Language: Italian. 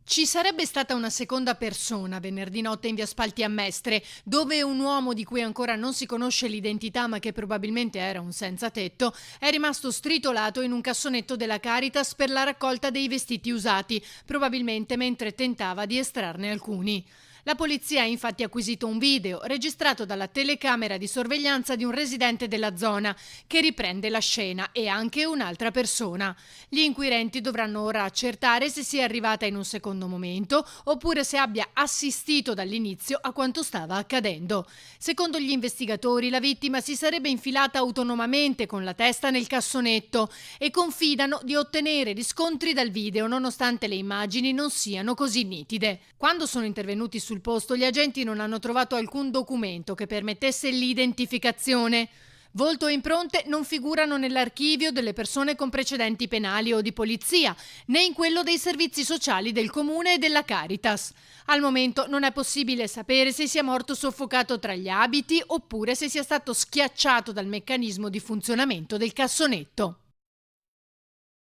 Ci sarebbe stata una seconda persona venerdì notte in via Spalti a Mestre, dove un uomo di cui ancora non si conosce l'identità ma che probabilmente era un senza tetto, è rimasto stritolato in un cassonetto della Caritas per la raccolta dei vestiti usati, probabilmente mentre tentava di estrarne alcuni. La polizia ha infatti acquisito un video registrato dalla telecamera di sorveglianza di un residente della zona che riprende la scena e anche un'altra persona. Gli inquirenti dovranno ora accertare se sia arrivata in un secondo momento oppure se abbia assistito dall'inizio a quanto stava accadendo. Secondo gli investigatori, la vittima si sarebbe infilata autonomamente con la testa nel cassonetto e confidano di ottenere riscontri dal video nonostante le immagini non siano così nitide. Quando sono intervenuti sul posto, gli agenti non hanno trovato alcun documento che permettesse l'identificazione. Volto e impronte non figurano nell'archivio delle persone con precedenti penali o di polizia, né in quello dei servizi sociali del comune e della Caritas. Al momento non è possibile sapere se sia morto soffocato tra gli abiti oppure se sia stato schiacciato dal meccanismo di funzionamento del cassonetto.